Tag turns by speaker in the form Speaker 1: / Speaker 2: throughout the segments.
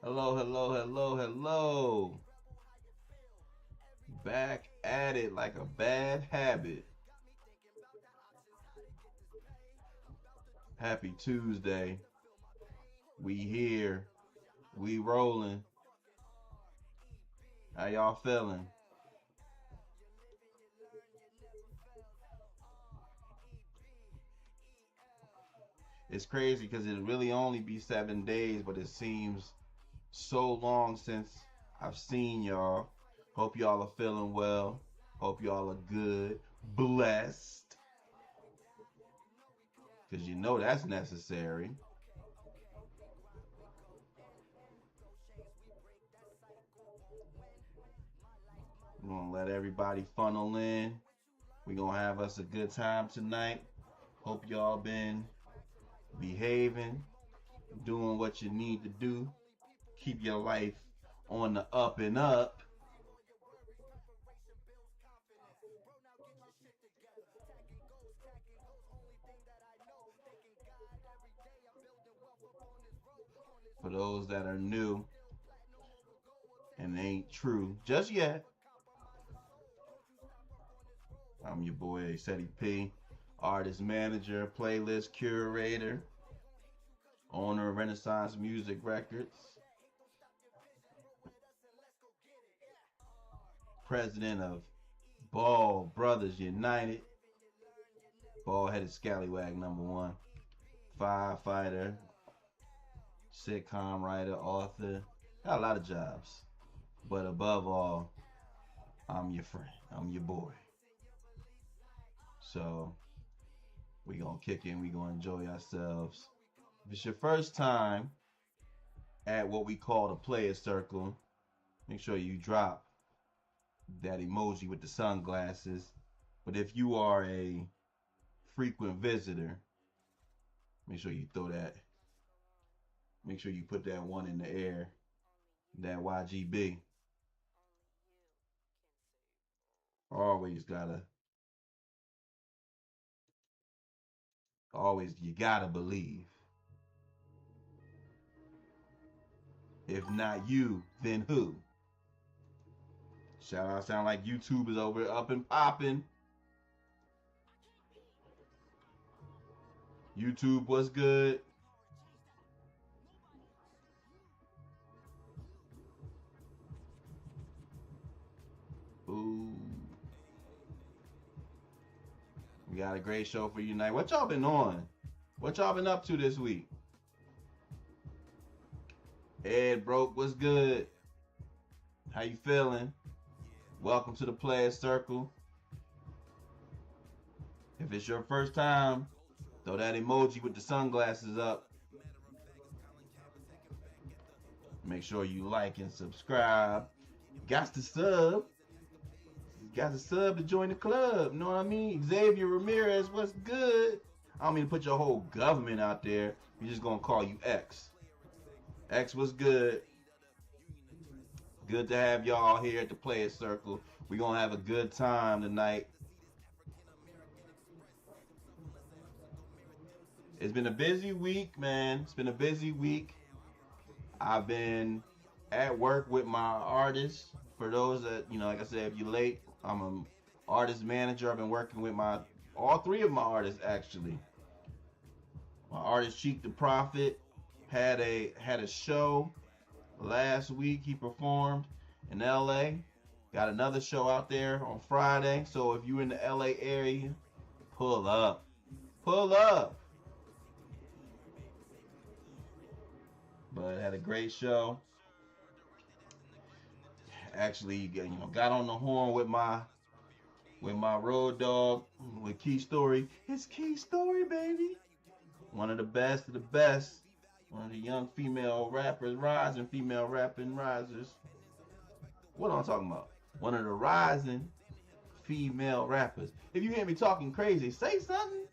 Speaker 1: Hello, hello, hello, hello. Back at it like a bad habit. Happy Tuesday. We here. We rolling. How y'all feeling? It's crazy because it really only be 7 days, but it seems so long since I've seen y'all. Hope y'all are feeling well. Hope y'all are good. Blessed. Because you know that's necessary. We're going to let everybody funnel in. We're going to have us a good time tonight. Hope y'all been behaving, doing what you need to do. Keep your life on the up and up. For those that are new and ain't true just yet, I'm your boy Ceddy P, artist manager, playlist curator, owner of Renaissance Music Records, president of Ball Brothers United, bald-headed scallywag #1, firefighter, sitcom writer, author. Got a lot of jobs. But above all, I'm your friend. I'm your boy. So we gonna kick in. We gonna enjoy ourselves. If it's your first time at what we call the Playas Circle, make sure you drop that emoji with the sunglasses. But if you are a frequent visitor, make sure you throw that. Make sure you put that one in the air. That YGB. Always you gotta believe. If not you, then who? Shout out, sound like YouTube is over up and popping. YouTube, what's good? Ooh. We got a great show for you tonight. What y'all been on? What y'all been up to this week? Ed Broke, what's good? How you feeling? Welcome to the Playas Circle. If it's your first time, throw that emoji with the sunglasses up. Make sure you like and subscribe. Got to sub. Got to sub to join the club. You know what I mean? Xavier Ramirez, what's good? I don't mean to put your whole government out there. We're just going to call you X. X, what's good? Good to have y'all here at the Playas Circle. We're going to have a good time tonight. It's been a busy week, man. It's been a busy week. I've been at work with my artists. For those that, like I said, if you're late, I'm an artist manager. I've been working with all three of my artists, actually. My artist, Cheek the Prophet, had a show last week. He performed in LA. Got another show out there on Friday. So if you in the LA area, pull up. Pull up. But had a great show. Actually, got on the horn with my road dog, with Ki Storii. It's Ki Storii, baby. One of the best of the best. One of the young female rappers, rising female rapping risers. What am I talking about? One of the rising female rappers. If you hear me talking crazy, say something.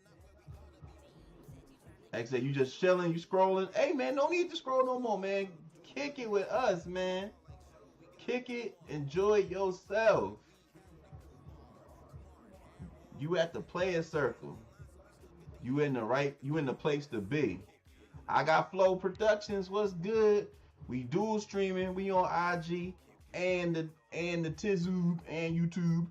Speaker 1: Like I said, you just chilling, you scrolling. Hey, man, no need to scroll no more, man. Kick it with us, man. Kick it, enjoy yourself. You at the Playas Circle. You in the place to be. I got Flow Productions. What's good? We dual streaming. We on IG and the Tizoob and YouTube.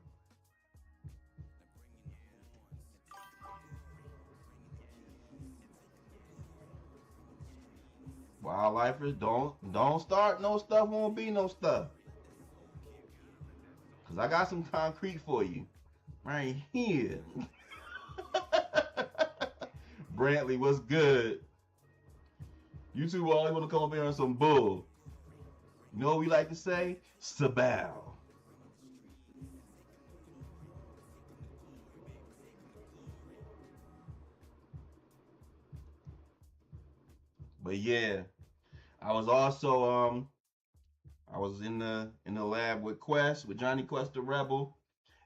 Speaker 1: Wildlifers, don't start no stuff. Won't be no stuff. Cause I got some concrete for you right here. Brantley, what's good? YouTube always want to come up here on some bull. You know what we like to say? Sabal. But yeah, I was also I was in the lab with Quest, with Johnny Quest the Rebel.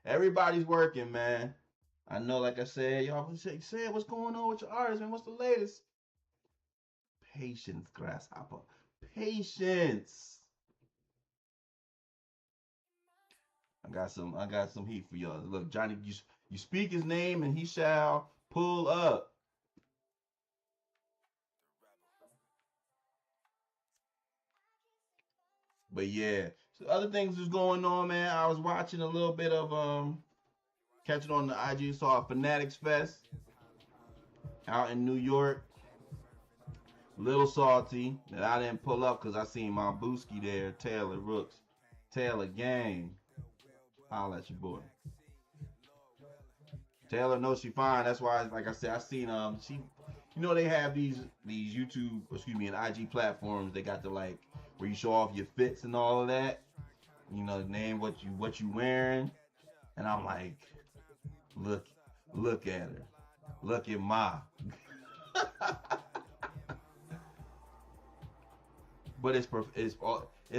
Speaker 1: Everybody's working, man. I know, like I said, y'all say what's going on with your artists, man? What's the latest? Patience, grasshopper. Patience. I got some heat for y'all. Look, Johnny, you speak his name and he shall pull up. But yeah, so other things was going on, man. I was watching a little bit of catching on the IG, saw Fanatics Fest out in New York. Little salty that I didn't pull up because I seen my booski there, Taylor Rooks. Taylor gang. Holla at your boy. Taylor knows she fine. That's why, like I said, I seen she, they have these YouTube, and IG platforms. They got the like where you show off your fits and all of that. Name what you wearing, and I'm like, look at her, look at Ma. But it's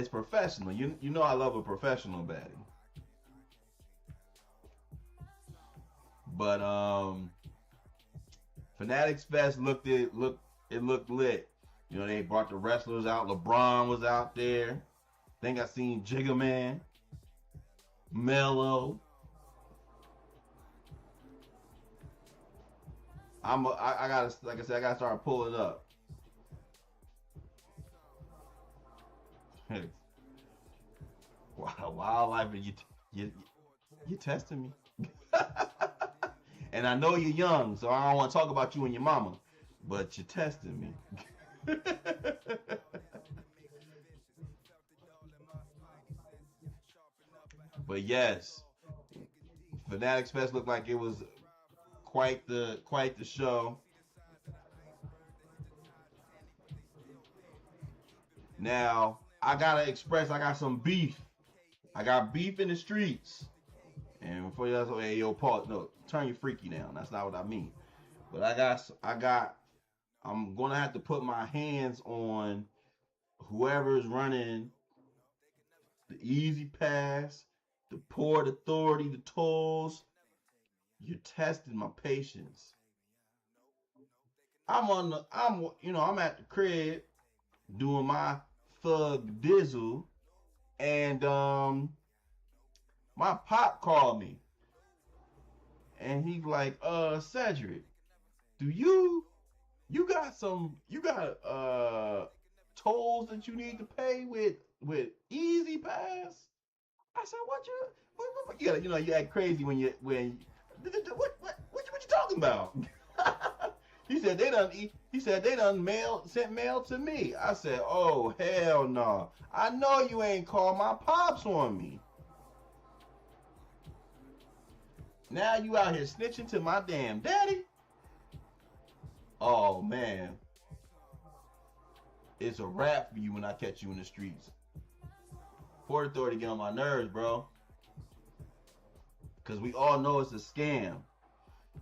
Speaker 1: professional. You know I love a professional baddie. But Fanatics Fest looked lit. They brought the wrestlers out. LeBron was out there. Think I seen Jigga Man, Mello. I gotta, like I said, I gotta start pulling up. Wow, wildlife, you testing me. And I know you're young, so I don't want to talk about you and your mama, but you're testing me. But yes, Fanatics Fest looked like it was quite the show. Now, I gotta express, I got some beef. I got beef in the streets. And before you say, hey, yo, Paul, no, turn your freaky down. That's not what I mean. But I'm gonna have to put my hands on whoever's running the Easy Pass, the Port Authority, the tolls. You're testing my patience. I'm at the crib doing my thug dizzle, and my pop called me, and he's like, Cedric, do you got tolls that you need to pay with Easy Pass? I said, what you got? You act crazy when what you talking about? He said they done sent mail to me. I said, oh hell no. I know you ain't called my pops on me. Now you out here snitching to my damn daddy? Oh, man. It's a wrap for you when I catch you in the streets. Port Authority get on my nerves, bro. Because we all know it's a scam.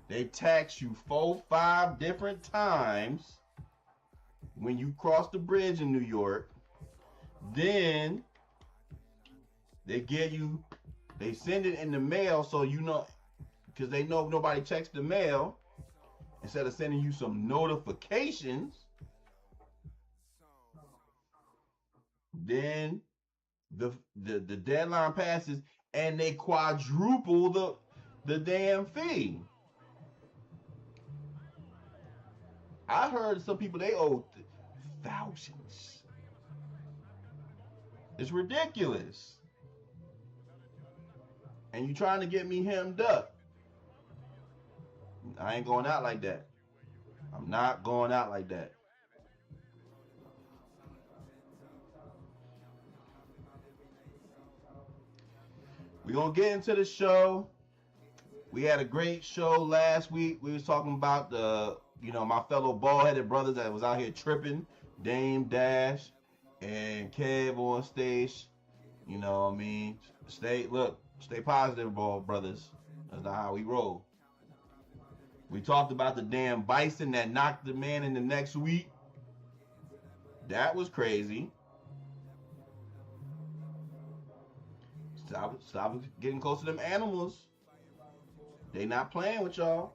Speaker 1: They tax you 4-5 different times when you cross the bridge in New York. Then they send it in the mail so you know, because they know nobody checks the mail. Instead of sending you some notifications, then the deadline passes and they quadruple the damn fee. I heard some people, they owe thousands. It's ridiculous. And you trying to get me hemmed up. I ain't going out like that. I'm not going out like that. We're going to get into the show. We had a great show last week. We was talking about my fellow bald-headed brothers that was out here tripping. Dame, Dash, and KevOnStage. You know what I mean? Stay positive, bald brothers. That's not how we roll. We talked about the damn bison that knocked the man in the next week. That was crazy. Stop getting close to them animals. They not playing with y'all.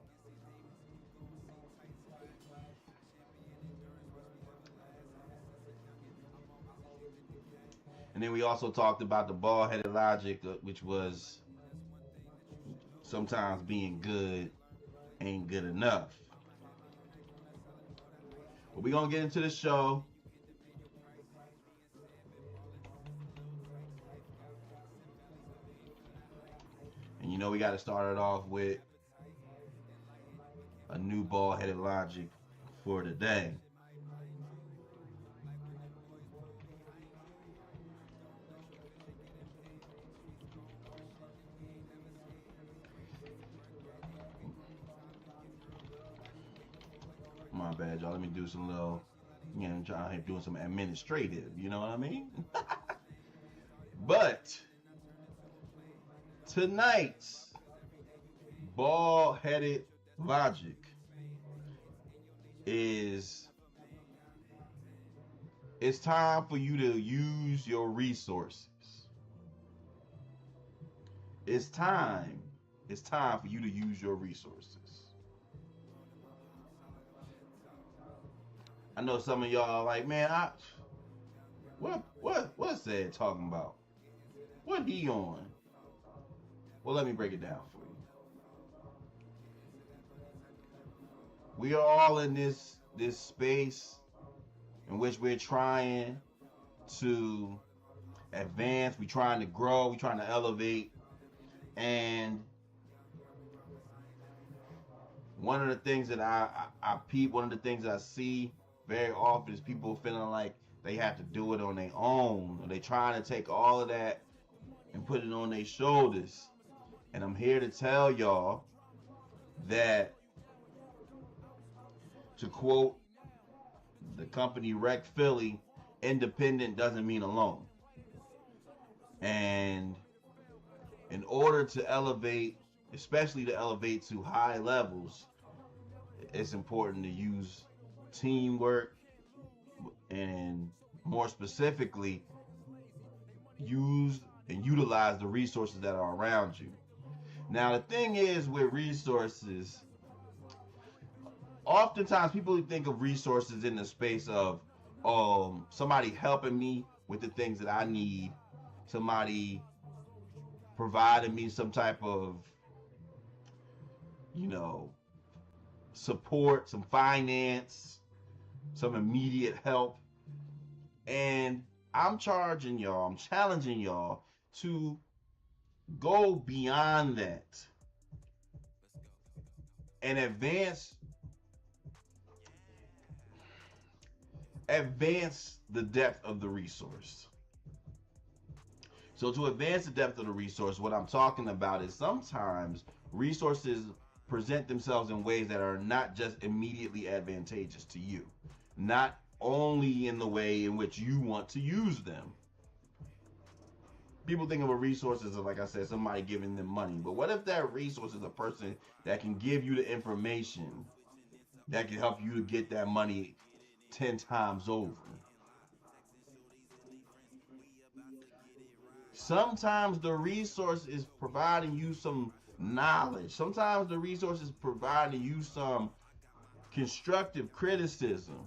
Speaker 1: And then we also talked about the bald-headed logic, which was sometimes being good ain't good enough. But we're going to get into the show. And we got to start it off with a new bald-headed logic for today. My bad, y'all. Let me do some little, trying to doing some administrative, you know what I mean? But tonight's bald-headed logic is it's time for you to use your resources. It's time for you to use your resources. I know some of y'all are like, man, what's Ced talking about? What he on? Well, let me break it down for you. We are all in this space in which we're trying to advance, we're trying to grow, we're trying to elevate. And one of the things that I peep, one of the things I see very often is people feeling like they have to do it on their own, or they trying to take all of that and put it on their shoulders. And I'm here to tell y'all that, to quote the company Rec Philly, independent doesn't mean alone. And in order to elevate, especially to elevate to high levels, it's important to use teamwork, and more specifically, use and utilize the resources that are around you. Now, the thing is with resources, oftentimes people think of resources in the space of somebody helping me with the things that I need, somebody providing me some type of support, some finance, some immediate help. And I'm challenging y'all to go beyond that and advance the depth of the resource. So to advance the depth of the resource, what I'm talking about is sometimes resources present themselves in ways that are not just immediately advantageous to you, not only in the way in which you want to use them. People think of a resource as, like I said, somebody giving them money. But what if that resource is a person that can give you the information that can help you to get that money 10 times over? Sometimes the resource is providing you some knowledge. Sometimes the resource is providing you some constructive criticism.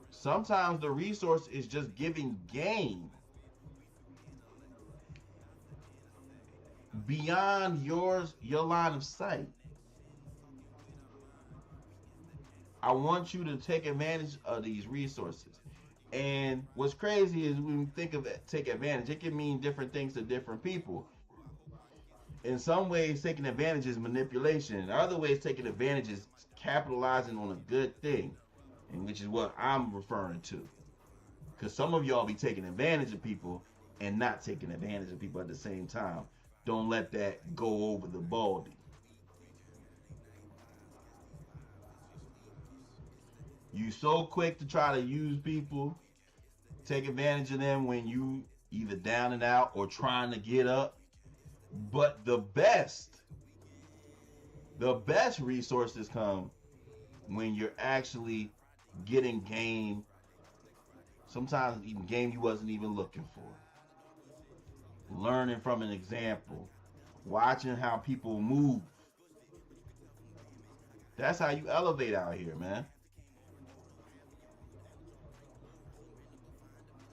Speaker 1: Sometimes the resource is just giving game beyond your line of sight. I want you to take advantage of these resources. And what's crazy is when we think of it, take advantage, it can mean different things to different people. In some ways, taking advantage is manipulation. In other ways, taking advantage is capitalizing on a good thing, and which is what I'm referring to. Because some of y'all be taking advantage of people and not taking advantage of people at the same time. Don't let that go over the baldy. You so quick to try to use people, take advantage of them when you either down and out or trying to get up. But the best resources come when you're actually getting game, sometimes even game you wasn't even looking for. Learning from an example, watching how people move. That's how you elevate out here, man.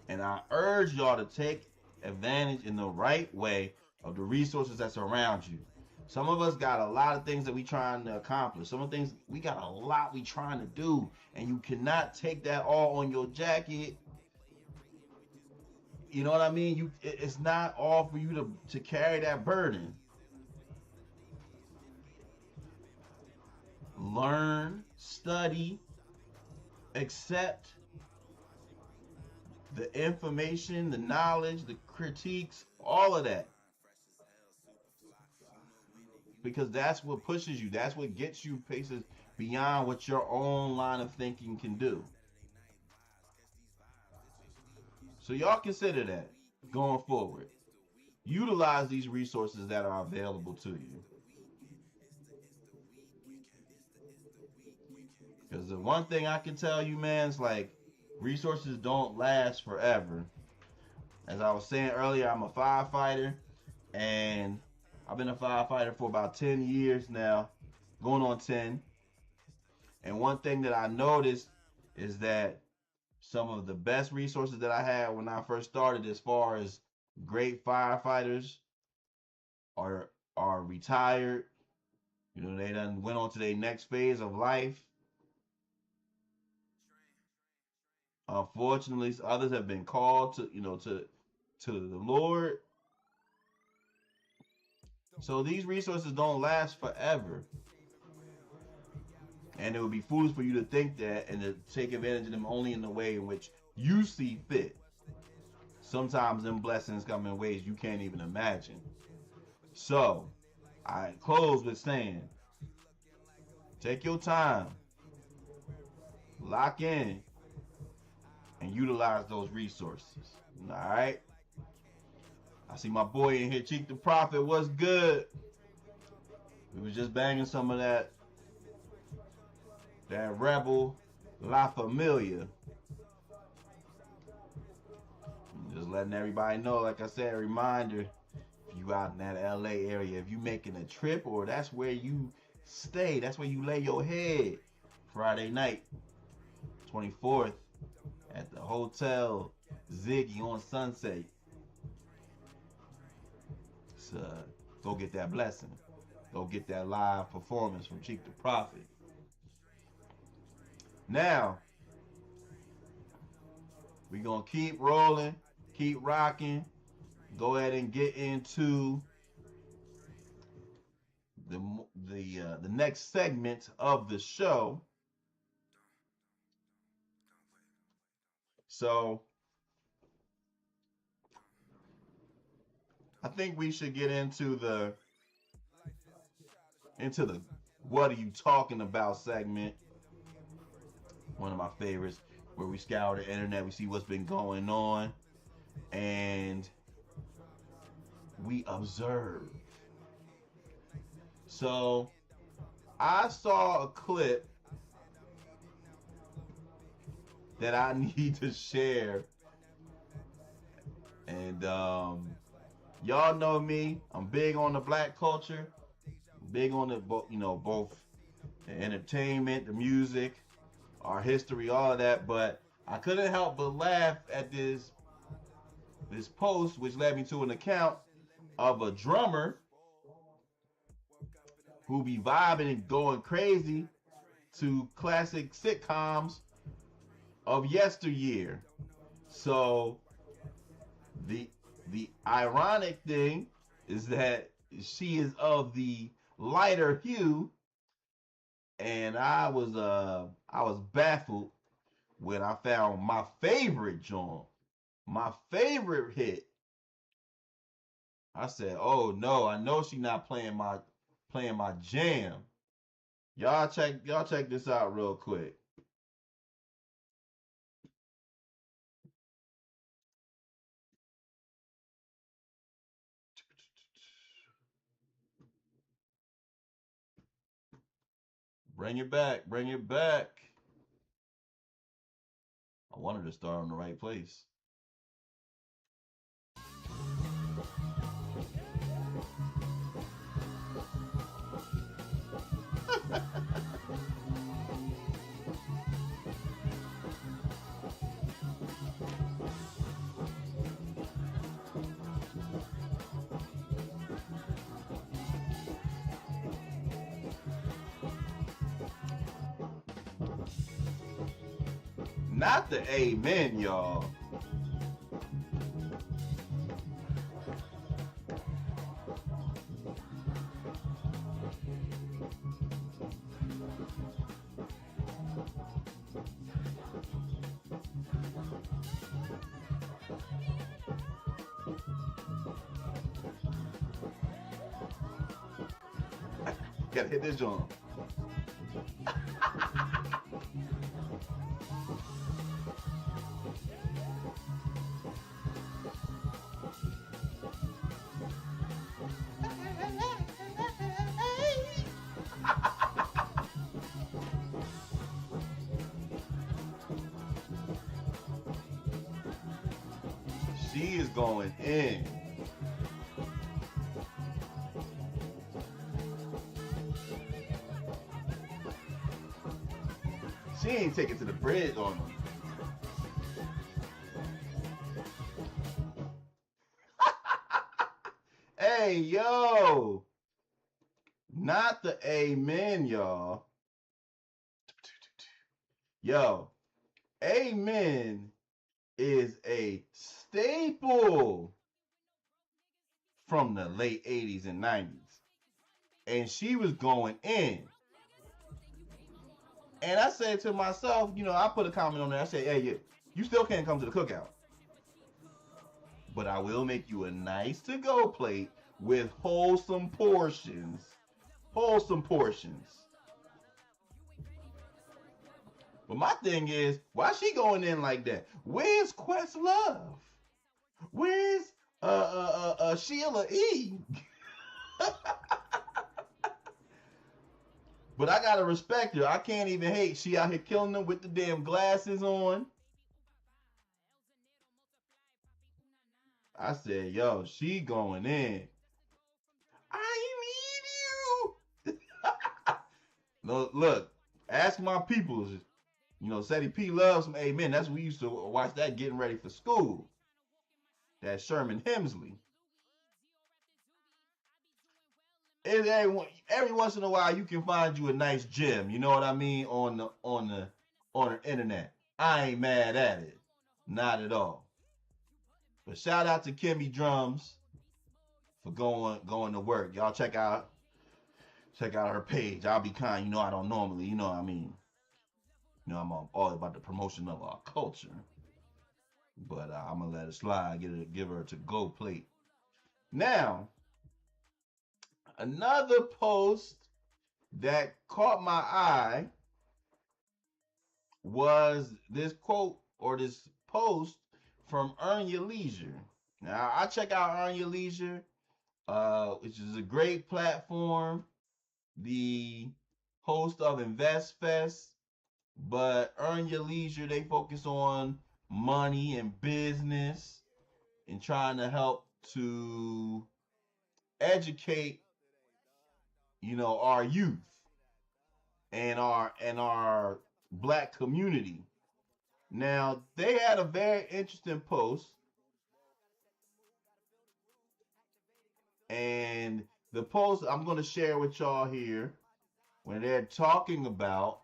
Speaker 1: And I urge y'all to take advantage in the right way of the resources that surround you. Some of us got a lot of things that we trying to accomplish. Some of the things, we got a lot we trying to do. And you cannot take that all on your jacket. You know what I mean? It's not all for you to carry that burden. Learn, study, accept the information, the knowledge, the critiques, all of that. Because that's what pushes you. That's what gets you places beyond what your own line of thinking can do. So y'all consider that going forward. Utilize these resources that are available to you. Because the one thing I can tell you, man, is like resources don't last forever. As I was saying earlier, I'm a firefighter, and I've been a firefighter for about 10 years now, going on 10. And one thing that I noticed is that some of the best resources that I had when I first started, as far as great firefighters, are retired. You know, they done went on to their next phase of life. Unfortunately, others have been called to, to the Lord. So these resources don't last forever. And it would be foolish for you to think that and to take advantage of them only in the way in which you see fit. Sometimes them blessings come in ways you can't even imagine. So, I close with saying, take your time, lock in, and utilize those resources. All right? I see my boy in here, Cheek the Prophet. What's good? We was just banging some of that Rebel La Familia. Just letting everybody know, like I said, a reminder, if you out in that LA area, if you making a trip or that's where you stay, that's where you lay your head, Friday night, 24th, at the Hotel Ziggy on Sunset. So, go get that blessing. Go get that live performance from Cheek the Prophet. Now, we're going to keep rolling, keep rocking. Go ahead and get into the next segment of the show. So, I think we should get into the into the "What are you talking about" segment. One of my favorites, where we scour the internet, we see what's been going on, and we observe. So I saw a clip that I need to share, and y'all know me. I'm big on the black culture, big on the both the entertainment, the music, our history, all of that. But I couldn't help but laugh at this post, which led me to an account of a drummer who be vibing and going crazy to classic sitcoms of yesteryear. So the ironic thing is that she is of the lighter hue, and I was baffled when I found my favorite joint, my favorite hit. I said, "Oh no, I know she not playing my jam." Y'all check this out real quick. Bring it back, bring it back. I wanted to start in the right place. Not the amen, y'all. Gotta hit this joint. She is going in. She ain't taking to the bridge on him. Hey, yo. Not the amen, y'all. Yo, amen is a staple from the late 80s and 90s. And she was going in. And I said to myself, I put a comment on there. I said, hey, you still can't come to the cookout. But I will make you a nice to-go plate with wholesome portions. Wholesome portions. But my thing is, why she going in like that? Where's Questlove? Where's Sheila E? But I gotta respect her. I can't even hate. She out here killing them with the damn glasses on. I said, yo, she going in. I need you. Look, ask my peoples. Ceddy P loves some amen. That's what we used to watch that getting ready for school. That Sherman Hemsley. Every once in a while you can find you a nice gem, you know what I mean, on the internet. I ain't mad at it. Not at all. But shout out to Kimmy Drums for going to work. Y'all check out her page. I'll be kind. I don't normally, you know what I mean. I'm all about the promotion of our culture. But I'm gonna let it slide. Give her a to-go plate. Now, another post that caught my eye was this quote or this post from Earn Your Leisure. Now, I check out Earn Your Leisure, which is a great platform, the host of Invest Fest, but Earn Your Leisure, they focus on money and business and trying to help to educate, our youth and our black community. Now, they had a very interesting post, and the post I'm going to share with y'all here when they're talking about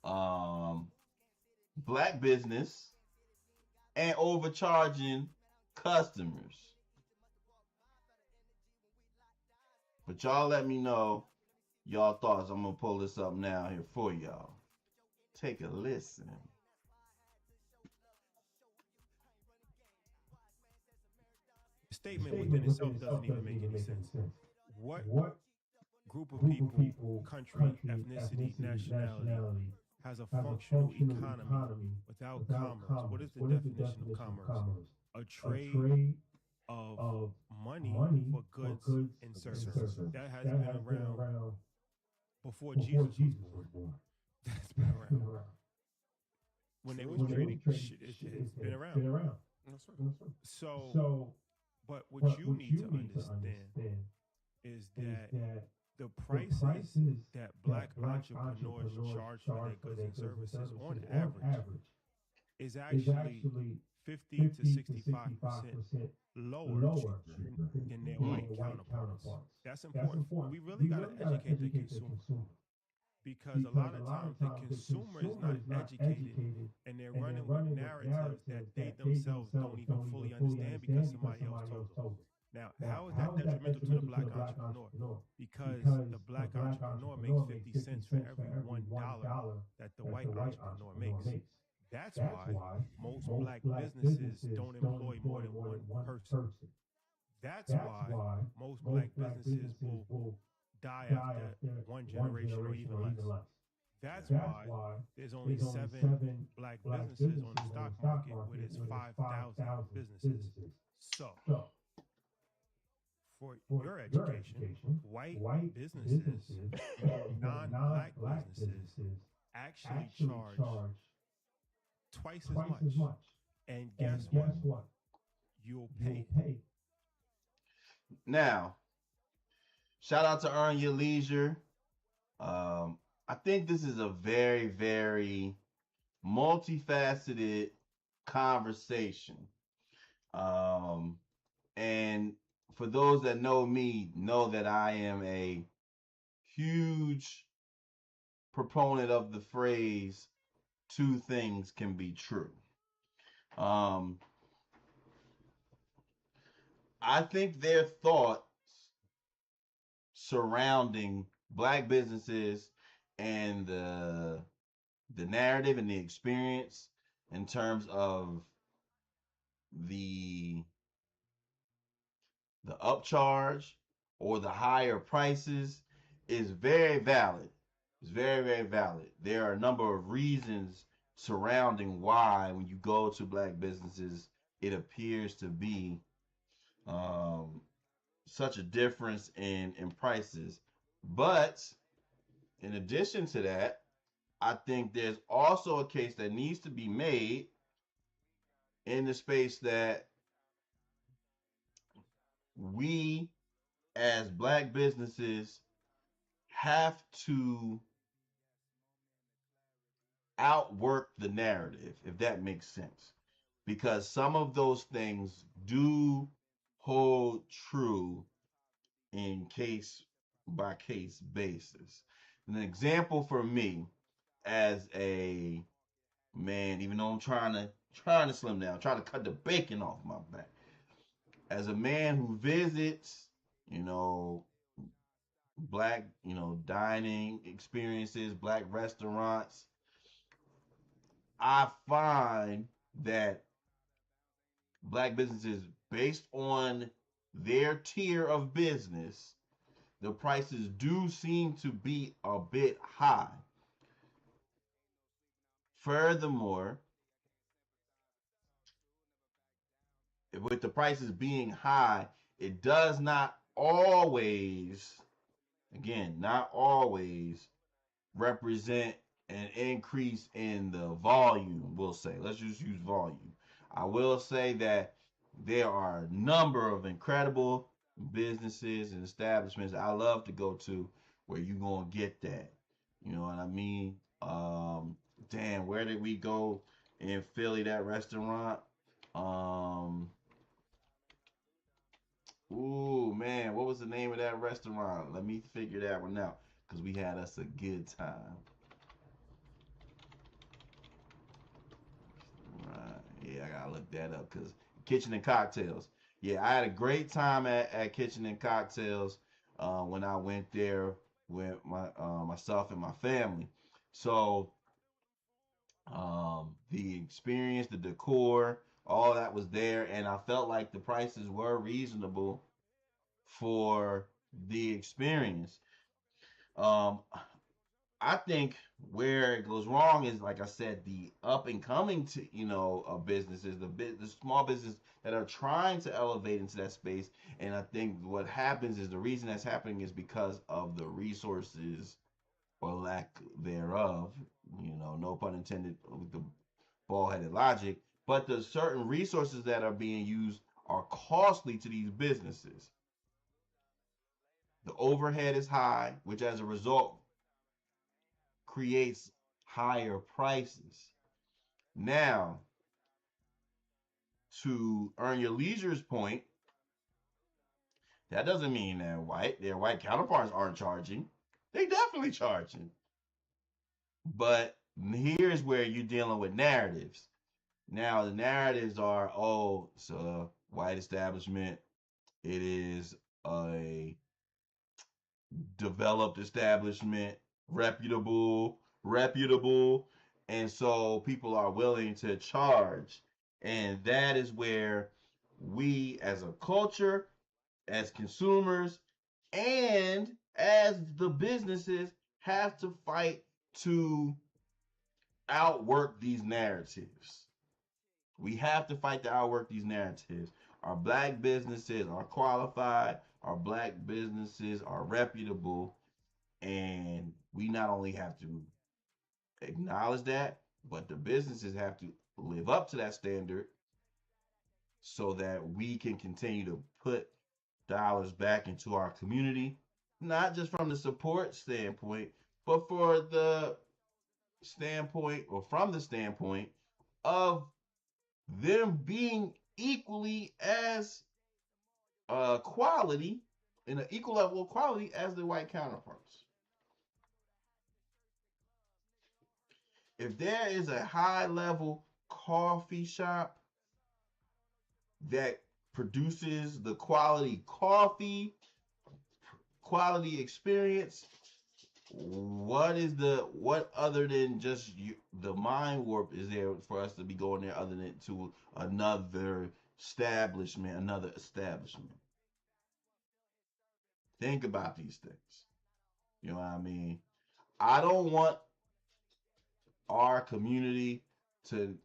Speaker 1: um, black business and overcharging customers. But y'all let me know y'all thoughts. I'm going to pull this up now here for y'all. Take a listen.
Speaker 2: The statement within itself doesn't even make any sense. What group of people, country, ethnicity, nationality has a functional economy without commerce? What is the definition of commerce? A trade of money for goods and services. That has been around before Jesus was born. That's been around. When they was trading, it's been around. So, but what you need to understand is that the prices that black entrepreneurs charge for their goods and services on average is actually 50 to 65% lower than their white counterparts. That's important. We really got to educate the consumer, because a lot of times the consumer is not educated and they're running with narratives that they themselves don't even fully understand because somebody else told them. Now, how is that detrimental to the black entrepreneur? Because the black entrepreneur makes 50 cents for every $1 that the white entrepreneur makes. That's why most black businesses don't employ more than one person. That's why most black businesses will die after one generation or even less. That's why there's only 7 black businesses on the stock market where there's 5,000 businesses. So, for your education, white businesses, non-black businesses, actually charge twice as much. And guess what? You'll pay.
Speaker 1: Now, shout out to Earn Your Leisure. I think this is a very, very multifaceted conversation. And for those that know me, know that I am a huge proponent of the phrase, two things can be true. I think their thoughts surrounding black businesses and the narrative and the experience in terms of the upcharge or the higher prices is very valid. It's very, very valid. There are a number of reasons surrounding why when you go to black businesses, it appears to be such a difference in prices. But in addition to that, I think there's also a case that needs to be made in the space that we as black businesses have to outwork the narrative, if that makes sense. Because some of those things do hold true in case by case basis. An example for me as a man, even though I'm trying to slim down, trying to cut the bacon off my back. As a man who visits, black, dining experiences, black restaurants, I find that black businesses, based on their tier of business, the prices do seem to be a bit high. Furthermore, with the prices being high, it does not always, again, not always represent an increase in the volume, we'll say. Let's just use volume. I will say that there are a number of incredible businesses and establishments I love to go to where you're going to get that. You know what I mean? Damn, where did we go in Philly, that restaurant? Um, Ooh, man, what was the name of that restaurant? Let me figure that one out because we had us a good time. Right. Yeah, I gotta look that up because Kitchen and Cocktails. Yeah, I had a great time at Kitchen and Cocktails when I went there with myself and my family. So the experience, the decor, all that was there, and I felt like the prices were reasonable for the experience. Um, I think where it goes wrong is, like I said, the up and coming to businesses, the small business that are trying to elevate into that space. And I think what happens is the reason that's happening is because of the resources or lack thereof. No pun intended with the ball headed logic, but the certain resources that are being used are costly to these businesses. The overhead is high, which as a result creates higher prices. Now, to earn your leisure's point, that doesn't mean their white counterparts aren't charging. They definitely charging. But here's where you're dealing with narratives. Now the narratives are, oh, it's a white establishment. It is a developed establishment, reputable, and so people are willing to charge. And that is where we as a culture, as consumers, and as the businesses have to fight to outwork these narratives. We have to fight to outwork these narratives. Our black businesses are qualified, our black businesses are reputable, and we not only have to acknowledge that, but the businesses have to live up to that standard so that we can continue to put dollars back into our community, not just from the support standpoint, but for the standpoint or from the standpoint of them being equally as quality in an equal level of quality as the white counterparts. If there is a high level coffee shop that produces the quality coffee, quality experience, what other than just the mind warp is there for us to be going there other than to another establishment? Think about these things. You know what I mean? I don't want our community to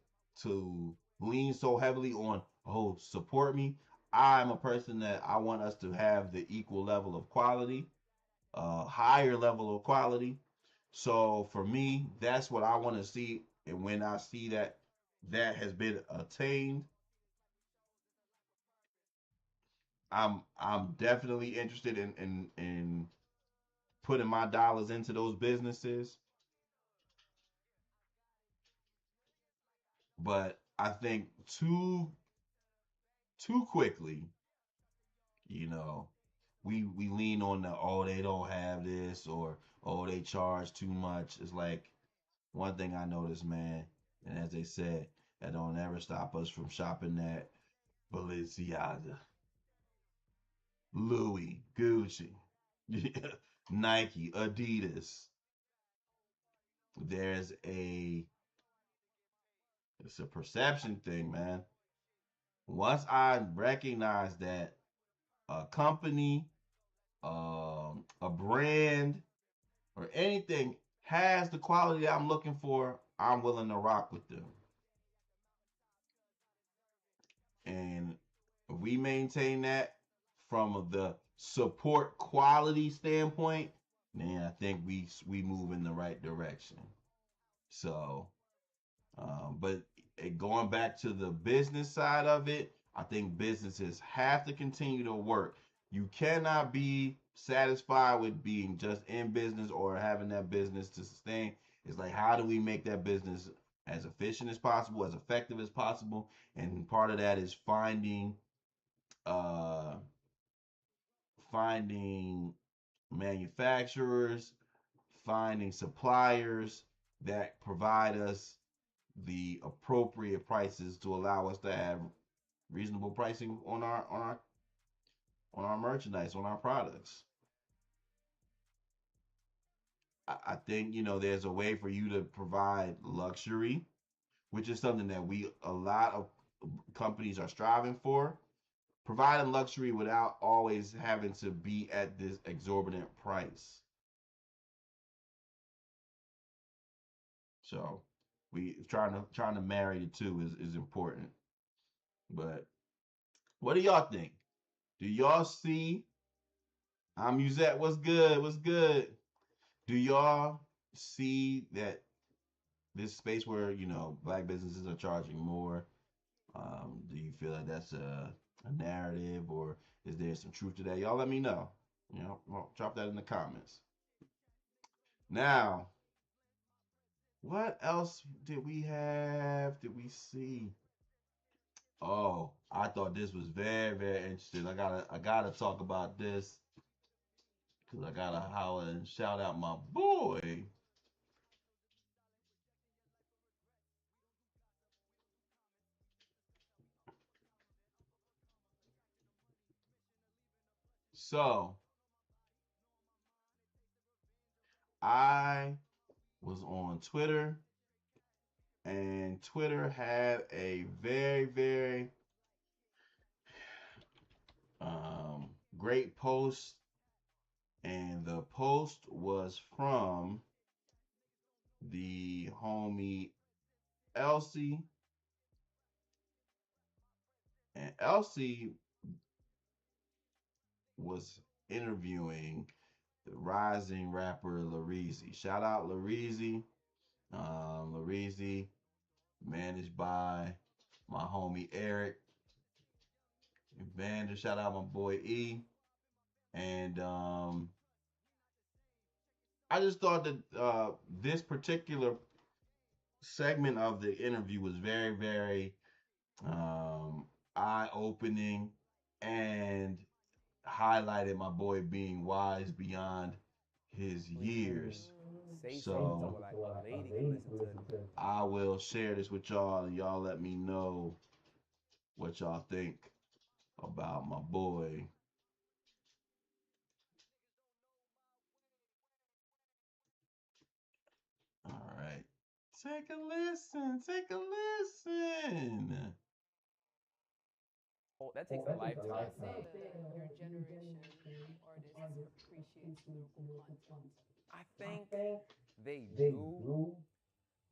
Speaker 1: lean so heavily on, oh, support me. I'm a person that I want us to have the equal level of quality, higher level of quality. So for me, that's what I want to see. And when I see that has been attained, I'm definitely interested in putting my dollars into those businesses. But I think too quickly, you know, we lean on the, oh, they don't have this, or oh, they charge too much. It's like one thing I noticed, man, and as they said, that don't ever stop us from shopping at Balenciaga, Louis, Gucci, Nike, Adidas. There's a it's a perception thing, man. Once I recognize that a company, a brand or anything has the quality that I'm looking for, I'm willing to rock with them. And if we maintain that from the support quality standpoint, then I think we move in the right direction. So, but going back to the business side of it, I think businesses have to continue to work. You cannot be satisfied with being just in business or having that business to sustain. It's like, how do we make that business as efficient as possible, as effective as possible? And part of that is uh, finding manufacturers, finding suppliers that provide us the appropriate prices to allow us to have reasonable pricing on our merchandise, on our products. I think there's a way for you to provide luxury, which is something that a lot of companies are striving for, providing luxury without always having to be at this exorbitant price. So we trying to marry the two is important. But what do y'all think? Do y'all see? I'm Musette. What's good? What's good? Do y'all see that this space where black businesses are charging more? Do you feel like that's a narrative, or is there some truth to that? Y'all let me know. Well, drop that in the comments. Now, what else did we have? Did we see? Oh, I thought this was very, very interesting. I gotta talk about this because I gotta holler and shout out my boy. So I was on Twitter, and Twitter had a very, very great post, and the post was from the homie Elsie, and Elsie was interviewing the rising rapper Lareezy. Shout out Lareezy. Lareezy, managed by my homie Eric Vander. Shout out my boy E. And I just thought that this particular segment of the interview was very, very eye-opening and highlighted my boy being wise beyond his years. So I will share this with y'all, and y'all let me know what y'all think about my boy. All right. Take a listen. Take a listen.
Speaker 3: Oh, that takes a lifetime.
Speaker 4: You're saying that your generation artists appreciates lyrical content.
Speaker 3: I think they do,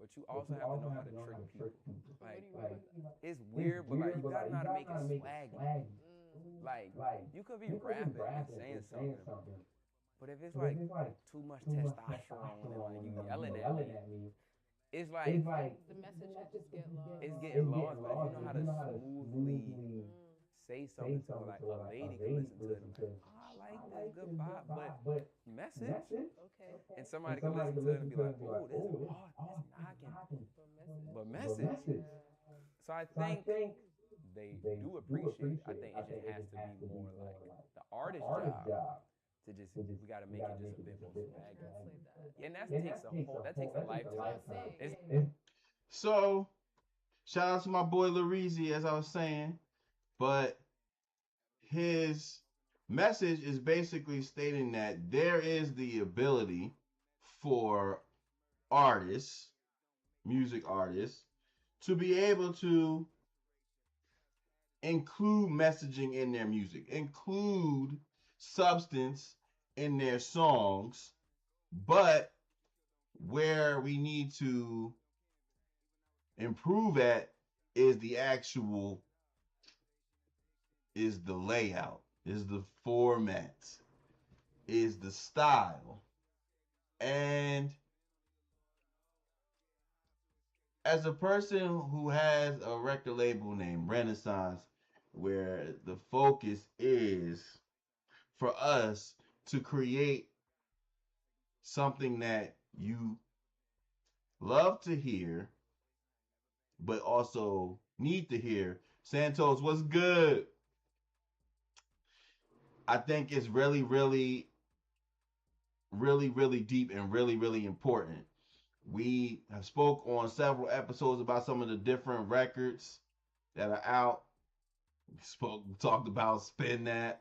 Speaker 3: but you also have to know how to trick people. Like,
Speaker 4: What do you mean by that?
Speaker 3: it's weird, but like you gotta know how to make it swaggy. Like, you could be rapping and saying something, but if it's like too much testosterone and like you yelling at me, it's like
Speaker 4: The message will just get lost.
Speaker 3: it's getting lost. But if you know how to smoothly say something to where like a lady can listen to it and be like, oh, I like this, good vibe, but message.
Speaker 4: Okay.
Speaker 3: And somebody can listen to it and be like, oh, this hard, this knocking,
Speaker 4: But
Speaker 3: but
Speaker 4: message.
Speaker 3: message. So I think they do appreciate it. I think it just has to be more like the artist job to just, we gotta make it just a bit more swaggy.
Speaker 4: Translate that.
Speaker 3: And that takes a lifetime. It's,
Speaker 1: So, shout out to my boy Lareezy, as I was saying, but his message is basically stating that there is the ability for artists, music artists, to be able to include messaging in their music, include substance in their songs, but where we need to improve at is the layout, is the format, is the style. And as a person who has a record label named Renaissance, where the focus is for us to create something that you love to hear, but also need to hear. Santos, what's good? I think it's really, really, really, really deep and really, really important. We have spoke on several episodes about some of the different records that are out. Talked about Spin That,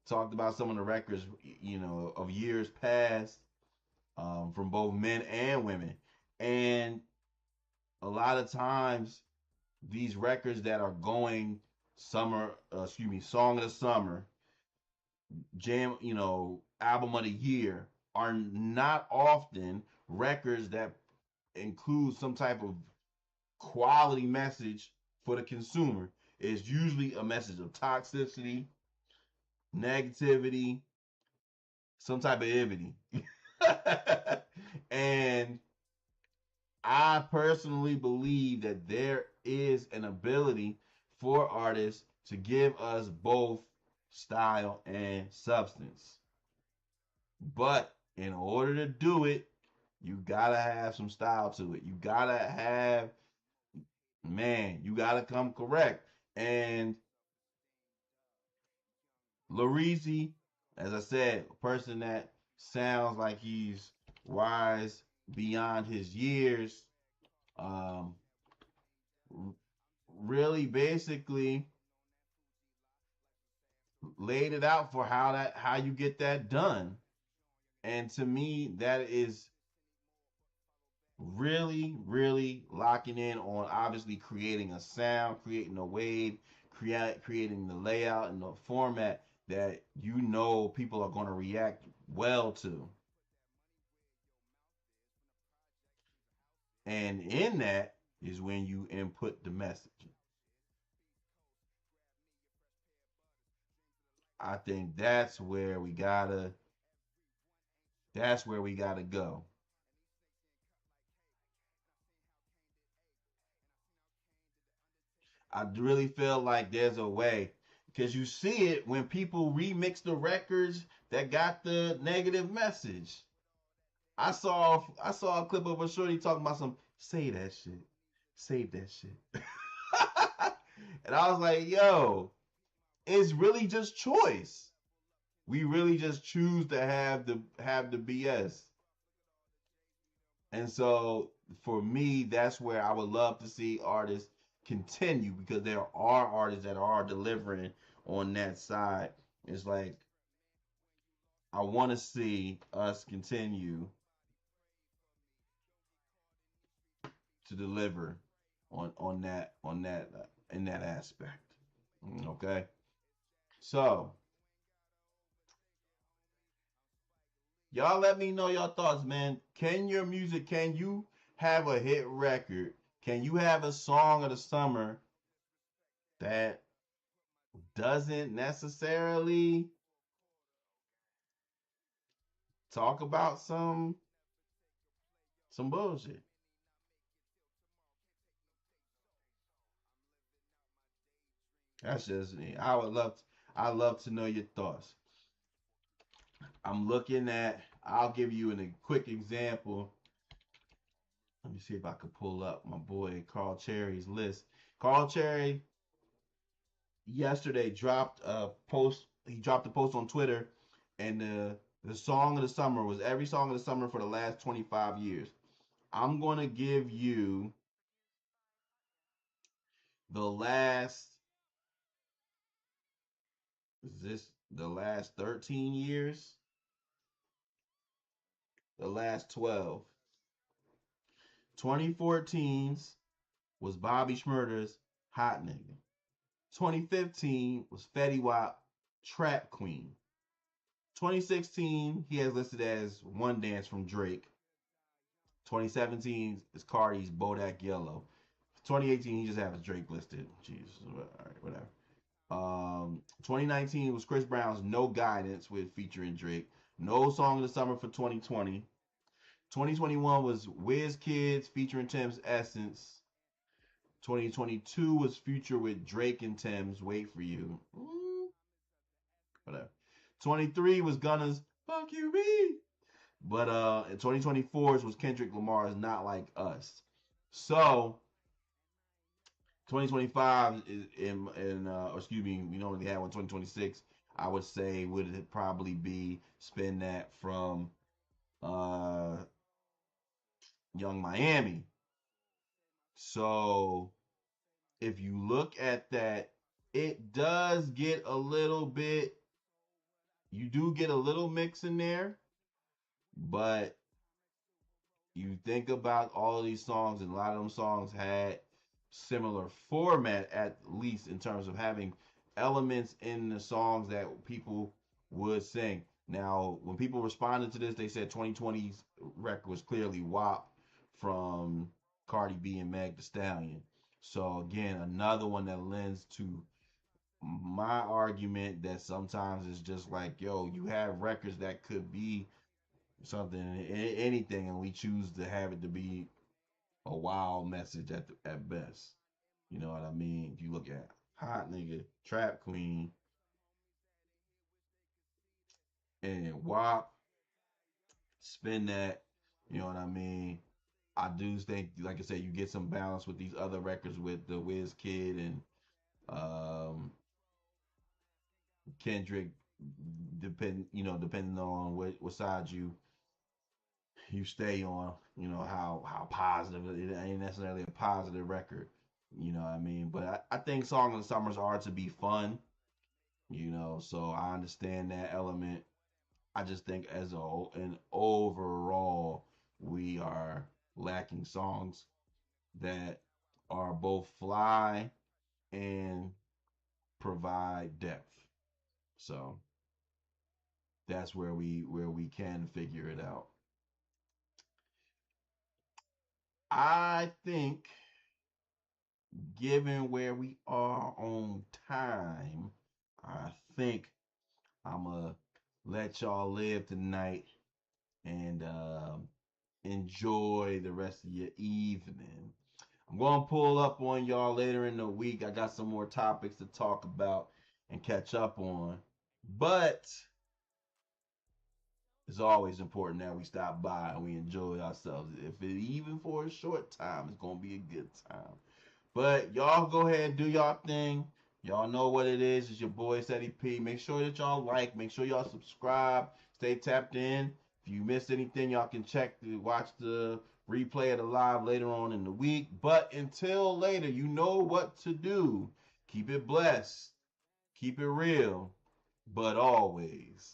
Speaker 1: talked about some of the records, of years past, from both men and women. And a lot of times, these records that are going song of the summer, jam, album of the year, are not often records that include some type of quality message for the consumer. It's usually a message of toxicity, negativity, some type of ivity. And I personally believe that there is an ability for artists to give us both style and substance. But in order to do it, you gotta have some style to it. You gotta come correct. And Larizi, as I said, a person that sounds like he's wise beyond his years, um, really basically laid it out for how you get that done. And to me, that is really, really locking in on obviously creating a sound, creating a wave, creating the layout and the format that people are going to react well to. And in that is when you input the message. I think that's where we gotta go. I really feel like there's a way, because you see it when people remix the records that got the negative message. I saw a clip of a shorty talking about some say that shit, save that shit, and I was like, yo, it's really just choice. We really just choose to have the BS. And so for me, that's where I would love to see artists continue, because there are artists that are delivering on that side. It's like I want to see us continue to deliver on that in that aspect. Okay, so y'all let me know your thoughts, man. Can you have a hit record? Can you have a song of the summer that doesn't necessarily talk about some bullshit? That's just me. I love to know your thoughts. I'll give you a quick example. Let me see if I can pull up my boy Carl Cherry's list. Carl Cherry yesterday dropped a post. He dropped a post on Twitter, and the song of the summer was every song of the summer for the last 25 years. I'm going to give you the last, is this the last 13 years? The last 12. 2014's was Bobby Shmurda's Hot Nigga. 2015 was Fetty Wap Trap Queen. 2016, he has listed as One Dance from Drake. 2017 is Cardi's Bodak Yellow. 2018, he just has Drake listed. Jeez, all right, whatever. 2019 was Chris Brown's No Guidance with featuring Drake. No Song of the Summer for 2020. 2021 was WizKids featuring Tim's Essence. 2022 was Future with Drake and Tim's Wait For You. Whatever. 23 was Gunna's Fuck You Me. But in 2024 was Kendrick Lamar's Not Like Us. So 2025 is we normally have one 2026. I would say would it probably be Spin That from Young Miami. So if you look at that, it does get a little bit, you do get a little mix in there, but you think about all of these songs, and a lot of them songs had similar format, at least in terms of having elements in the songs that people would sing. Now, when people responded to this, they said 2020's record was clearly WAP from Cardi B and Meg Thee Stallion. So again, another one that lends to my argument that sometimes it's just like, yo, you have records that could be something, anything, and we choose to have it to be a wild message at best. You know what I mean? If you look at Hot Nigga, Trap Queen, and WAP, Spin That, you know what I mean? I do think, like I said, you get some balance with these other records with the WizKid and Kendrick, depending on what side you stay on, how positive it ain't necessarily a positive record, you know what I mean? But I think Song of the Summers are to be fun, so I understand that element. I just think as an overall, we are lacking songs that are both fly and provide depth. So that's where we can figure it out. I think, given where we are on time, I think I'm gonna let y'all live tonight and enjoy the rest of your evening. I'm going to pull up on y'all later in the week. I got some more topics to talk about and catch up on. But it's always important that we stop by and we enjoy ourselves. If it even for a short time, it's going to be a good time. But y'all go ahead and do y'all thing. Y'all know what it is. It's your boy Ceddy P. Make sure that y'all like. Make sure y'all subscribe. Stay tapped in. If you missed anything, y'all can watch the replay of the live later on in the week. But until later, you know what to do. Keep it blessed. Keep it real. But always